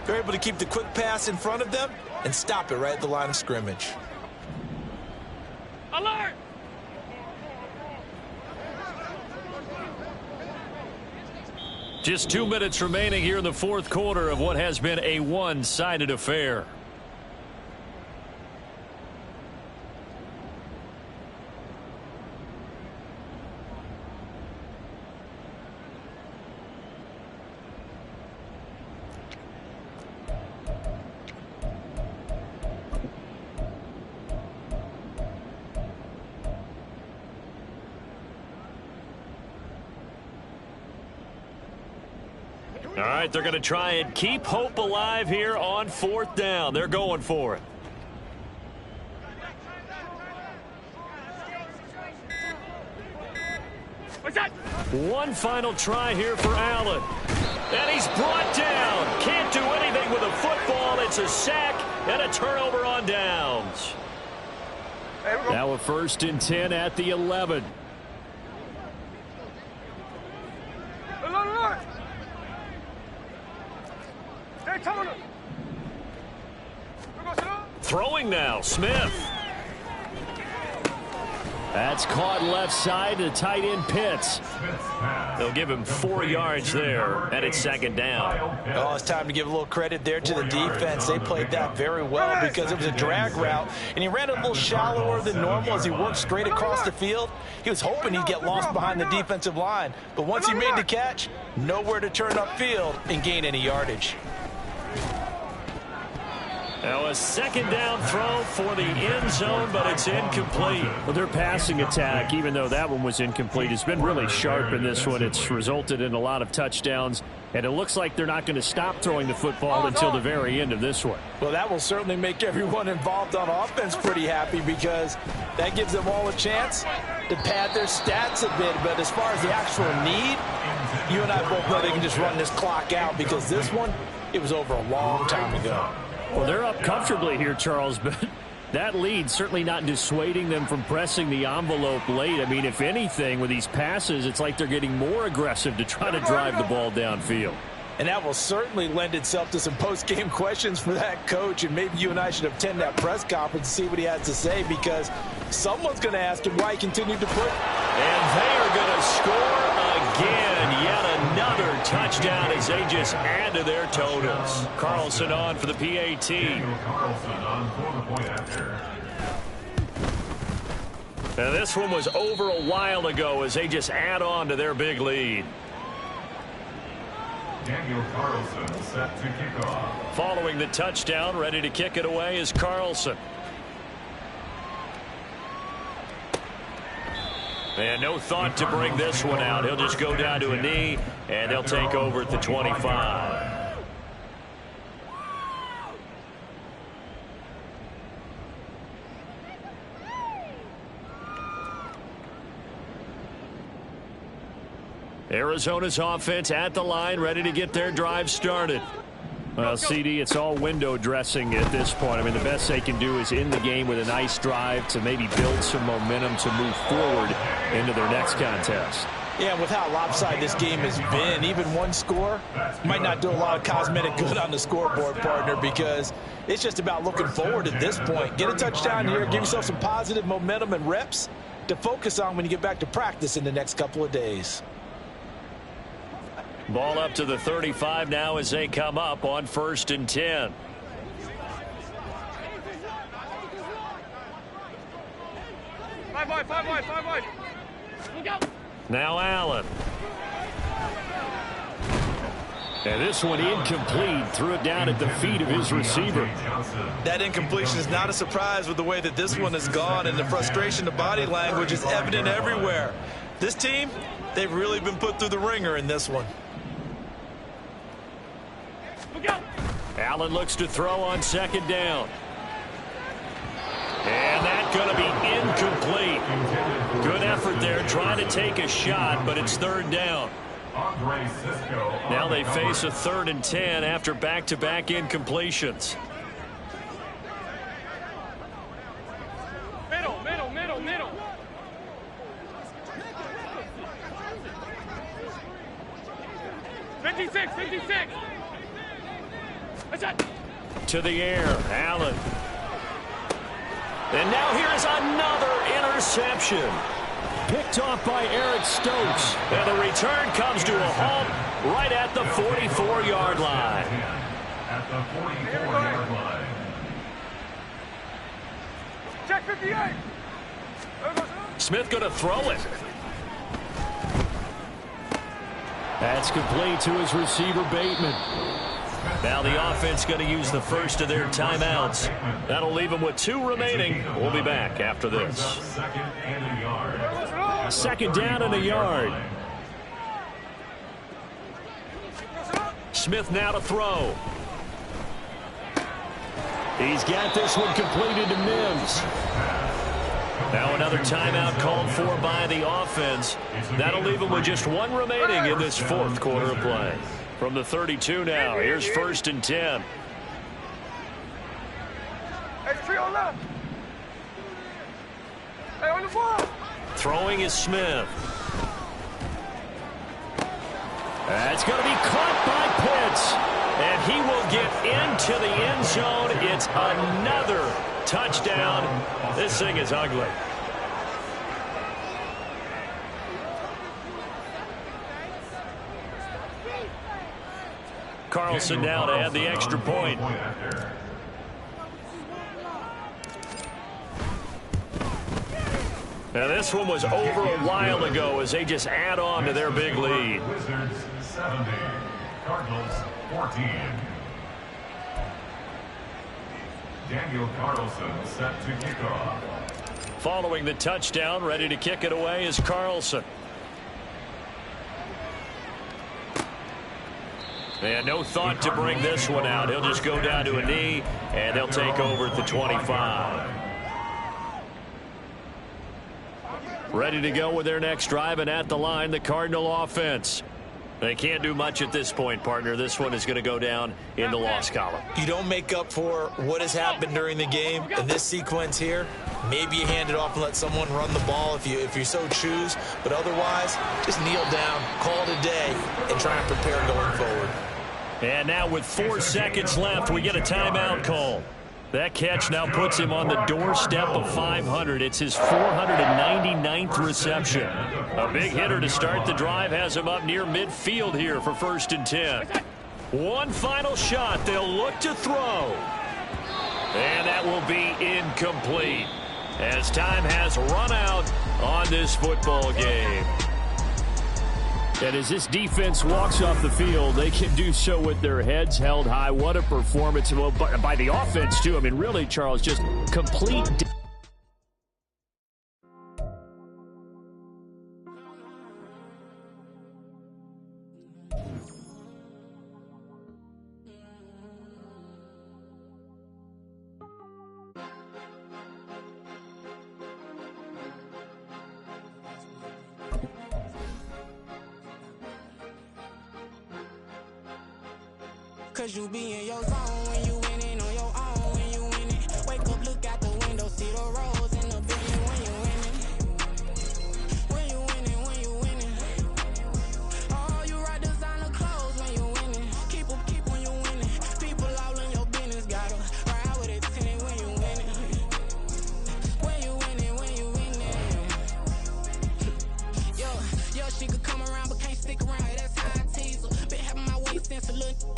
You're able to keep the quick pass in front of them and stop it right at the line of scrimmage. Alert! Just 2 minutes remaining here in the 4th quarter of what has been a one-sided affair. All right, they're going to try and keep hope alive here on 4th down. They're going for it. One final try here for Allen. And he's brought down. Can't do anything with a football. It's a sack and a turnover on downs. Now a 1st and 10 at the 11. Throwing now, Smith. That's caught left side to tight end Pitts. They'll give him 4 yards there, and it's second down. Oh, it's time to give a little credit there to the defense. They played that very well because it was a drag route, and he ran a little shallower than normal as he worked straight across the field. He was hoping he'd get lost behind the defensive line, but once he made the catch, nowhere to turn upfield and gain any yardage. Now a second down throw for the end zone, but it's incomplete. Well, their passing attack, even though that one was incomplete, has been really sharp in this one. It's resulted in a lot of touchdowns, and it looks like they're not going to stop throwing the football until the very end of this one. Well, that will certainly make everyone involved on offense pretty happy because that gives them all a chance to pad their stats a bit. But as far as the actual need, you and I both know they can just run this clock out because this one, it was over a long time ago. Well, they're up comfortably here, Charles, but that lead certainly not dissuading them from pressing the envelope late. I mean, if anything, with these passes, it's like they're getting more aggressive to try to drive the ball downfield. And that will certainly lend itself to some post-game questions for that coach, and maybe you and I should attend that press conference and see what he has to say because someone's going to ask him why he continued to put. And they are going to score again. Yet another touchdown as they just add to their totals. Carlson on for the PAT. Carlson on for the point after. Now this one was over a while ago as they just add on to their big lead. Daniel Carlson set to kick off. Following the touchdown, ready to kick it away is Carlson. And no thought to bring this one out. He'll just go down to a knee, and they'll take over at the 25. Arizona's offense at the line, ready to get their drive started. Well, CD, it's all window dressing at this point. I mean, the best they can do is in the game with a nice drive to maybe build some momentum to move forward into their next contest. Yeah, with how lopsided this game has been, even one score might not do a lot of cosmetic good on the scoreboard, partner, because it's just about looking forward at this point. Get a touchdown here, give yourself some positive momentum and reps to focus on when you get back to practice in the next couple of days. Ball up to the 35 now as they come up on 1st and 10. Five wide. Now Allen. And this one incomplete. Threw it down at the feet of his receiver. That incompletion is not a surprise with the way that this one has gone, and the frustration, the body language is evident everywhere. This team, they've really been put through the ringer in this one. Allen looks to throw on 2nd down. And that's going to be incomplete. Good effort there trying to take a shot, but it's 3rd down. Now they face a 3rd and 10 after back-to-back incompletions. Middle. 56. To the air, Allen. And now here's another interception. Picked off by Eric Stokes. And the return comes to a halt right at the 44-yard line. At the 44-yard line. Check 58. Smith going to throw it. That's complete to his receiver, Bateman. Now the offense going to use the first of their timeouts. That'll leave them with 2 remaining. We'll be back after this. 2nd down and a yard. Smith now to throw. He's got this one completed to Mims. Now another timeout called for by the offense. That'll leave them with just 1 remaining in this 4th quarter of play. From the 32 now, here's 1st and 10. Hey, trio left. Hey, on the ball. Throwing is Smith. That's going to be caught by Pitts. And he will get into the end zone. It's another touchdown. This thing is ugly. Carlson now to add the extra point. Now this one was over a while ago as they just add on to their big lead. Wizards 70, Cardinals 14. Daniel Carlson set to kick off. Following the touchdown, ready to kick it away is Carlson. And no thought to bring this one out. He'll just go down to a knee, and they'll take over at the 25. Ready to go with their next drive, and at the line, the Cardinal offense. They can't do much at this point, partner. This one is going to go down in the loss column. You don't make up for what has happened during the game in this sequence here. Maybe you hand it off and let someone run the ball if you so choose. But otherwise, just kneel down, call it a day, and try and prepare going forward. And now with 4 seconds left, we get a timeout call. That catch now puts him on the doorstep of 500. It's his 499th reception. A big hitter to start the drive has him up near midfield here for 1st and 10. One final shot. They'll look to throw. And that will be incomplete as time has run out on this football game. And as this defense walks off the field, they can do so with their heads held high. What a performance by the offense, too. I mean, really, Charles, just complete. Cause you be in your zone when you winning on your own when you winning. Wake up, look out the window, see the rose in the building when you winning. When you winning, when you winning. Oh, you ride designer clothes when you winning. Keep when you winning. People all in your business, gotta ride with it tinted when you winning. When you winning, when you winning. Yo, she could come around but can't stick around. That's how I tease her. Been having my waist since a little.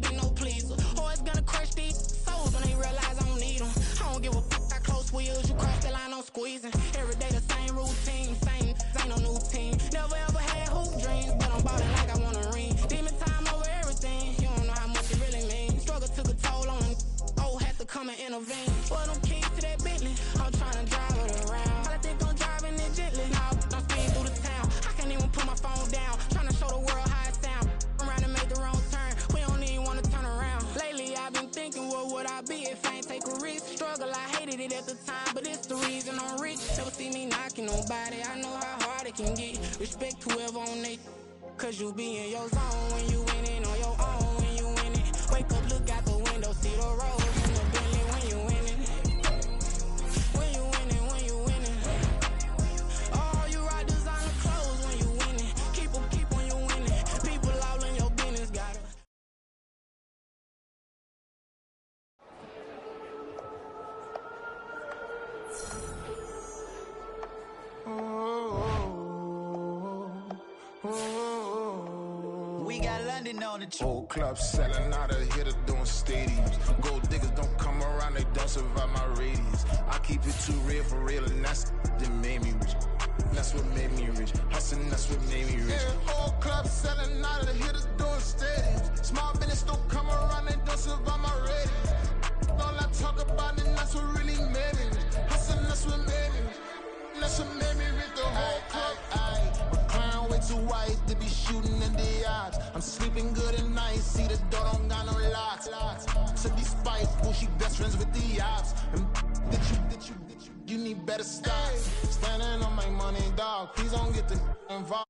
Been no pleaser. Always gonna crush these souls when they realize I don't need them. I don't give a fuck how close we is. You cross the line, I'm squeezing. Every day the same routine, same, ain't no new team. Never ever had hoop dreams, but I'm ballin' like I want a ring. Demon time over everything. You don't know how much it really means. Struggle took a toll on them. Oh, had to come and intervene. Well, them keys to that Bentley. I'm trying to drive it around. I think I'm driving it gently. Now I'm speeding through the town. I can't even put my phone down. Trying to show the world how it sound. Around and make the wrong turn. We don't even want to turn around. Lately I've been thinking, what would I be if I ain't take a risk? Struggle, I hated it at the time, but it's the reason I'm rich. Never see me knocking nobody. I know how hard it can get. Respect whoever on it. Cause you be in your zone when you winning on your own when you winning. Wake up, look out the window, see the rose in the building when you winning. When you winning, when you winning. Oh, you ride designer clothes when you winning. Keep when you winning. People all in your business, gotta. We got London on the Old club selling out of hitter doing stadiums. Gold diggers don't come around, they don't survive my radius. I keep it too real for real, and that's that made me rich. That's what made me rich. Hustling, that's what made me rich. Yeah, old club selling out of hitters doing stadiums. Small business don't come around, they don't survive my radius. All I talk about, and that's what really made me rich. Hustling, that's what made me rich. That's what made me rich. The whole club. McLaren way too white to be shooting in the odds. I'm sleeping good at night, see the door don't got no locks. To be spiteful, she best friends with the ops. And you need better stop. Standing on my money, dog. Please don't get the involved.